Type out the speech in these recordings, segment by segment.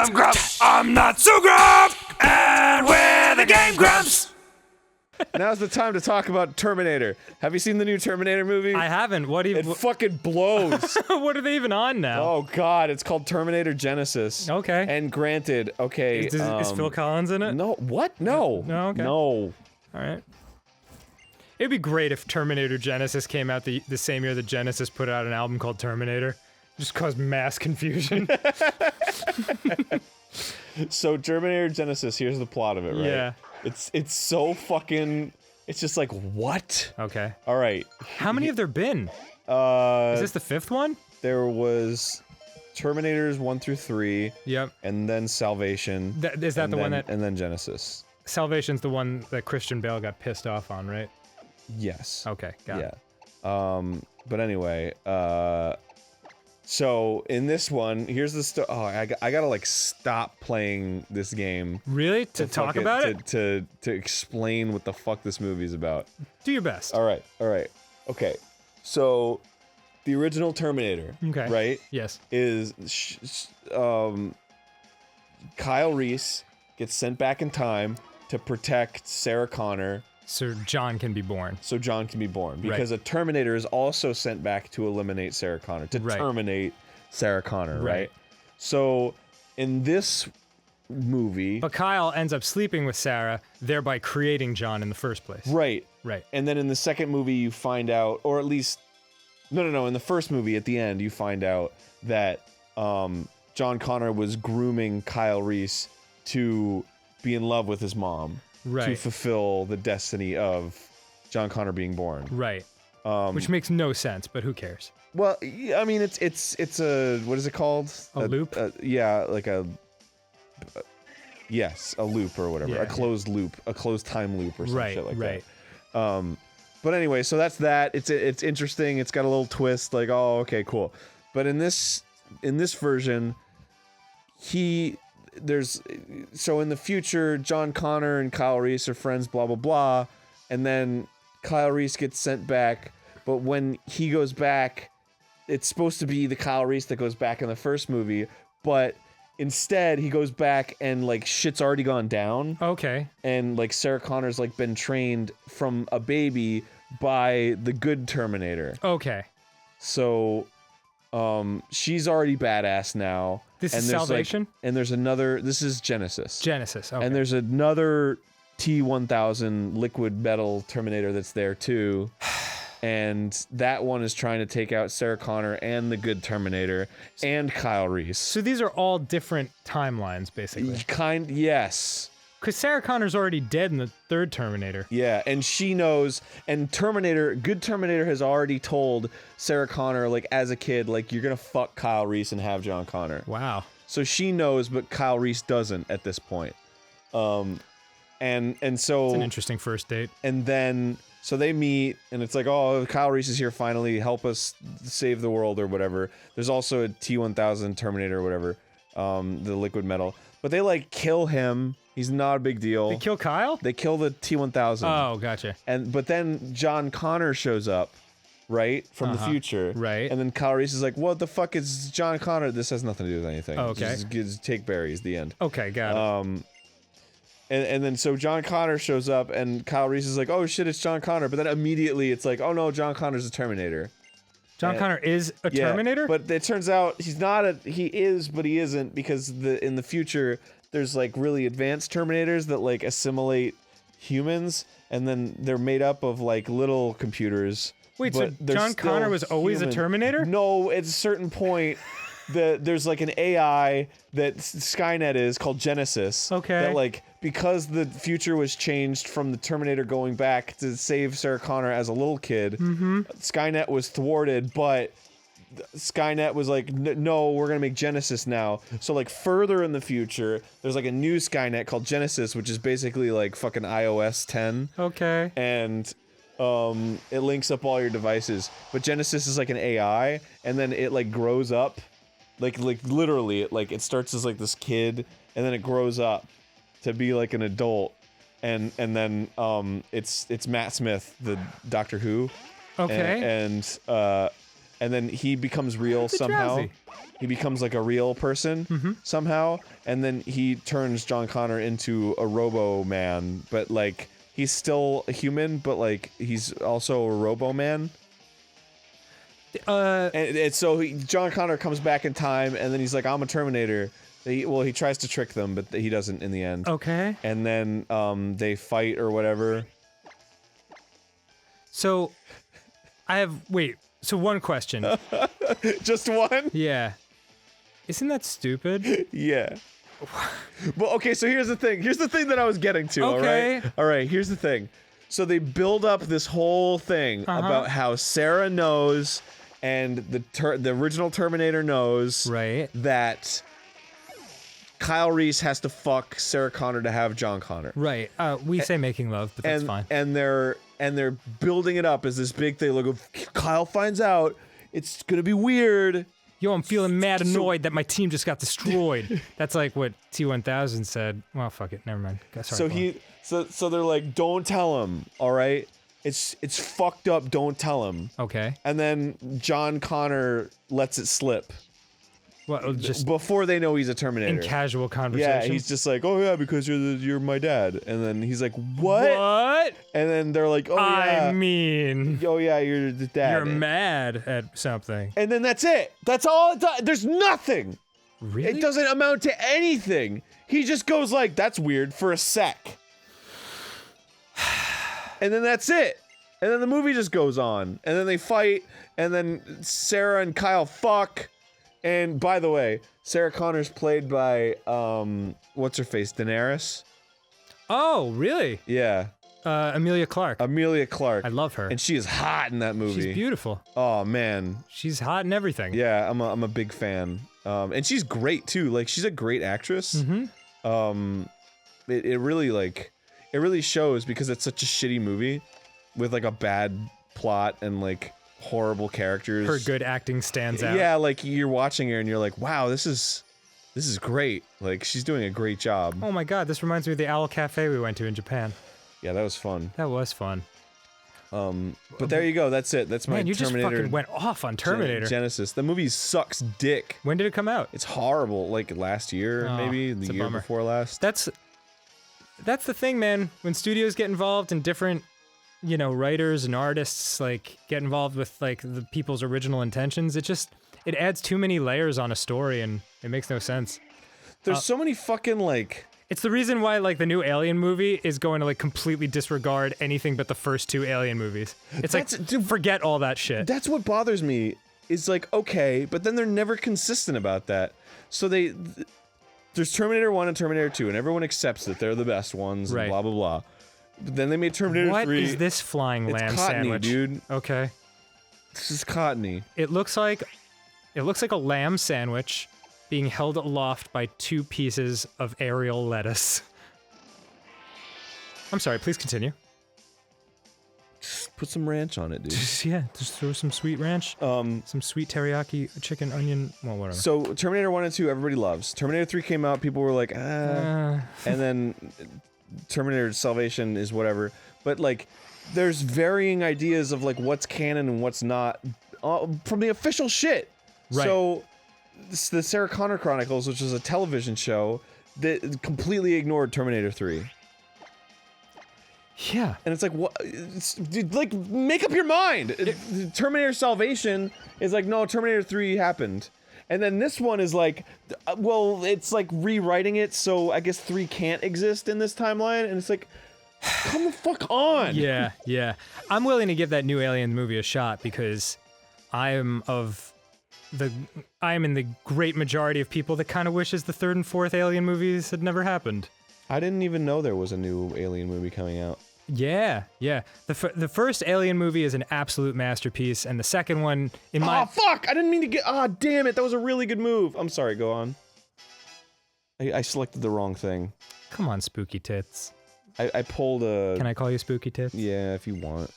I'm Grumps. I'm not so Grump. And we're the Game Grumps. Now's the time to talk about Terminator. Have you seen the new Terminator movie? I haven't. What It fucking blows. what are they even on now? Oh god, it's called Terminator Genisys. Okay. And granted, okay. Is Phil Collins in it? No, what? No. No, okay. No. All right. It'd be great if Terminator Genisys came out the same year that Genesis put out an album called Terminator. Just caused mass confusion. So Terminator Genisys, here's the plot of it, right? Yeah. It's so fucking. It's just like what? Okay. All right. How many have there been? Is this the fifth one? There was Terminators 1 through 3. Yep. And then Salvation. Is that and the one then- that... And then Genesis. Salvation's the one that Christian Bale got pissed off on, right? Yes. Okay, got it. Yeah. But anyway, so in this one, here's the story. Oh, I gotta like stop playing this game. Really? To talk about it? To explain what the fuck this movie's about. Do your best. All right. Okay. So, the original Terminator, Okay. right? Yes. Is Kyle Reese gets sent back in time to protect Sarah Connor. So John can be born. So John can be born. Because Right. a Terminator is also sent back to eliminate Sarah Connor, to Right. terminate Sarah Connor, right? Right. So in this movie... But Kyle ends up sleeping with Sarah, thereby creating John in the first place. Right. Right. And then in the second movie you find out, or at least... No, in the first movie at the end you find out that John Connor was grooming Kyle Reese to be in love with his mom. To Right. fulfill the destiny of John Connor being born. Right. Which makes no sense, but who cares? Well, I mean, it's a, what is it called? A loop? Yeah, like a loop or whatever. Yeah, A closed loop, a closed time loop or some Right, shit like right. that. But anyway, so that's that. It's interesting. It's got a little twist. Like, oh, okay, cool. But in this version, so in the future, John Connor and Kyle Reese are friends, blah, blah, blah. And then Kyle Reese gets sent back. But when he goes back, it's supposed to be the Kyle Reese that goes back in the first movie. But instead, he goes back and, like, shit's already gone down. Okay. And, like, Sarah Connor's, like, been trained from a baby by the good Terminator. Okay. So, she's already badass now. This and is there's, Salvation? Like, and there's another. This is Genisys. Genesis. Okay. And there's another T-1000 liquid metal Terminator that's there too. And that one is trying to take out Sarah Connor and the good Terminator and Kyle Reese. So these are all different timelines, basically. Yes. Because Sarah Connor's already dead in the third Terminator. Yeah, and she knows, and good Terminator has already told Sarah Connor, like, as a kid, like, you're gonna fuck Kyle Reese and have John Connor. Wow. So she knows, but Kyle Reese doesn't at this point. And so... It's an interesting first date. And then, so they meet, and it's like, oh, Kyle Reese is here finally, help us save the world or whatever. There's also a T-1000 Terminator or whatever, the liquid metal. But they, like, kill him. He's not a big deal. They kill Kyle? They kill the T-1000. Oh, gotcha. But then John Connor shows up, right? From the future. Right. And then Kyle Reese is like, what the fuck is John Connor? This has nothing to do with anything. Oh, okay. Just take berries, the end. Okay, got it. And then so John Connor shows up and Kyle Reese is like, oh shit, it's John Connor. But then immediately it's like, oh no, John Connor's a Terminator. John Connor is a Terminator? But it turns out he's not he is, but he isn't, because in the future there's like really advanced Terminators that like assimilate humans, and then they're made up of like little computers. Wait, so John Connor was always a Terminator? No, at a certain point there's like an AI that Skynet is called Genisys. Okay. That like, because the future was changed from the Terminator going back to save Sarah Connor as a little kid, Skynet was thwarted, but Skynet was like, no, we're gonna make Genisys now. So like further in the future, there's like a new Skynet called Genisys, which is basically like fucking iOS 10. Okay. And it links up all your devices. But Genisys is like an AI, and then it like grows up. Like literally, it starts as like this kid, and then it grows up to be like an adult, and then it's Matt Smith, the Doctor Who. Okay. and then he becomes real somehow. Drowsy. He becomes like a real person somehow, and then he turns John Connor into a Robo Man, but like he's still a human, but like he's also a Robo Man. And so John Connor comes back in time, and then he's like, "I'm a Terminator." He tries to trick them, but he doesn't in the end. Okay. And then they fight or whatever. So, So one question. Just one? Yeah. Isn't that stupid? Yeah. Well, okay, so here's the thing. Here's the thing that I was getting to, Okay. all right? All right, here's the thing. So they build up this whole thing about how Sarah knows and the original Terminator knows Right. that Kyle Reese has to fuck Sarah Connor to have John Connor. Right. We say making love, but that's fine. And they're building it up as this big thing. Look, if Kyle finds out, it's gonna be weird. Yo, I'm feeling mad annoyed that my team just got destroyed. That's like what T-1000 said. Well, fuck it. Never mind. Sorry, So they're like, don't tell him, all right? It's fucked up, don't tell him. Okay. And then John Connor lets it slip. Well, just before they know he's a Terminator. in casual conversation. Yeah, he's just like, oh yeah, because you're my dad. And then he's like, what? What? And then they're like, oh yeah. I mean, oh yeah, you're the dad. you're mad at something. And then that's it. That's all it does. There's nothing. Really? It doesn't amount to anything. He just goes like, that's weird for a sec. And then that's it. And then the movie just goes on. And then they fight. And then Sarah and Kyle fuck. And by the way, Sarah Connor's played by, what's her face? Daenerys? Oh, really? Yeah. Amelia Clarke. Amelia Clarke. I love her. And she is hot in that movie. She's beautiful. Oh, man. She's hot in everything. Yeah, I'm a big fan. And she's great, too. Like, she's a great actress. It really, like, it really shows because it's such a shitty movie with, like, a bad plot and, like, horrible characters. Her good acting stands out. Yeah, like, you're watching her and you're like, wow, this is great. Like, she's doing a great job. Oh my god, this reminds me of the Owl Cafe we went to in Japan. Yeah, that was fun. That was fun. But there you go. That's it. That's my Man, you Terminator. just fucking went off on Terminator. Genisys. The movie sucks dick. When did it come out? It's horrible. Like last year, maybe it's the a year bummer. before last. That's the thing, man. When studios get involved in different, writers and artists, like, get involved with, like, the people's original intentions, it adds too many layers on a story, and it makes no sense. There's so many fucking, like... It's the reason why, like, the new Alien movie is going to, like, completely disregard anything but the first two Alien movies. It's forget all that shit. That's what bothers me, is like, okay, but then they're never consistent about that. So there's Terminator 1 and Terminator 2, and everyone accepts that they're the best ones, and Right. blah, blah, blah. But then they made Terminator 3. What is this flying It's lamb cottony, sandwich? dude. Okay. This is cottony. It looks like a lamb sandwich being held aloft by two pieces of aerial lettuce. I'm sorry, please continue. Just put some ranch on it, dude. Just throw some sweet ranch. Some sweet teriyaki chicken onion. Well, whatever. So Terminator 1 and 2, everybody loves. Terminator 3 came out, people were like, and then Terminator Salvation is whatever. But like, there's varying ideas of like what's canon and what's not from the official shit. Right. So the Sarah Connor Chronicles, which was a television show, that completely ignored Terminator 3. Yeah. And it's like, what? Dude, like, make up your mind. Terminator Salvation is like, no, Terminator 3 happened. And then this one is like, well, it's like rewriting it, so I guess 3 can't exist in this timeline. And it's like, come the fuck on. Yeah. I'm willing to give that new Alien movie a shot because I am in the great majority of people that kind of wishes the 3rd and 4th Alien movies had never happened. I didn't even know there was a new Alien movie coming out. Yeah. The first Alien movie is an absolute masterpiece, and the second one, in my... Oh, fuck! I didn't mean to get... Ah, damn it, that was a really good move. I'm sorry, go on. I selected the wrong thing. Come on, Spooky Tits. I pulled a... Can I call you Spooky Tits? Yeah, if you want.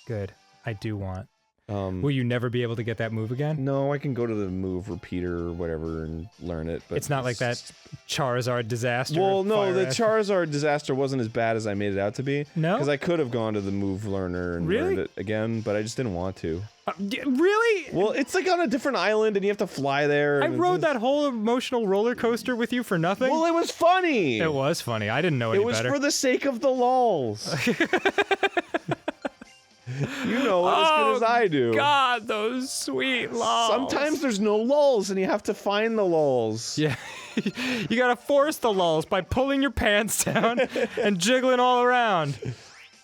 Good. I do want. Will you never be able to get that move again? No, I can go to the move repeater or whatever and learn it, but... It's not like that Charizard disaster. Well, no, fire the ass- Charizard disaster wasn't as bad as I made it out to be. No? Because I could have gone to the move learner and Really? learned it again, but I just didn't want to. Really? Well, it's like on a different island and you have to fly there. I and rode it's that whole emotional roller coaster with you for nothing. Well, it was funny. It was funny. I didn't know any It was better. for the sake of the lulls. You know it as good as I do. God, those sweet lulls. Sometimes there's no lulls and you have to find the lulls. Yeah. You gotta force the lulls by pulling your pants down and jiggling all around.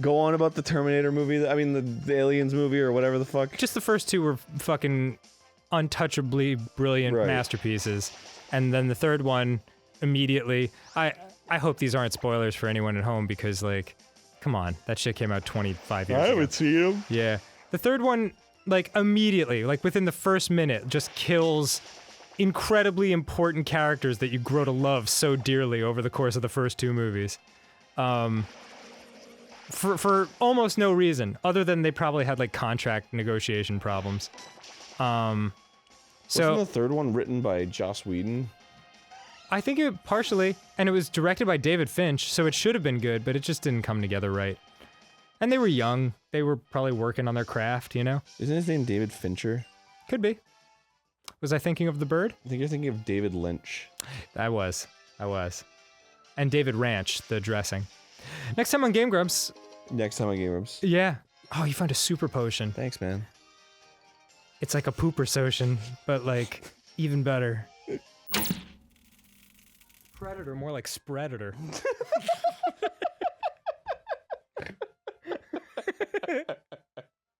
Go on about the Terminator movie. I mean, the Aliens movie or whatever the fuck. Just the first two were fucking untouchably brilliant Right. masterpieces. And then the third one, immediately. I hope these aren't spoilers for anyone at home because, like, come on. That shit came out 25 years ago. seen him. Yeah. The third one, like, immediately, like, within the first minute, just kills incredibly important characters that you grow to love so dearly over the course of the first two movies. For almost no reason, other than they probably had, like, contract negotiation problems. Wasn't So the third one written by Joss Whedon? I think it partially, and it was directed by David Finch, so it should have been good, but it just didn't come together right. And they were young. They were probably working on their craft, you know? Isn't his name David Fincher? Could be. Was I thinking of The Bird? I think you're thinking of David Lynch. I was. And David Ranch, the dressing. Next time on Game Grumps, Next time on GameGrumps. yeah. Oh, you found a super potion. Thanks, man. It's like a pooper potion, but like even better. Predator, more like spreadator.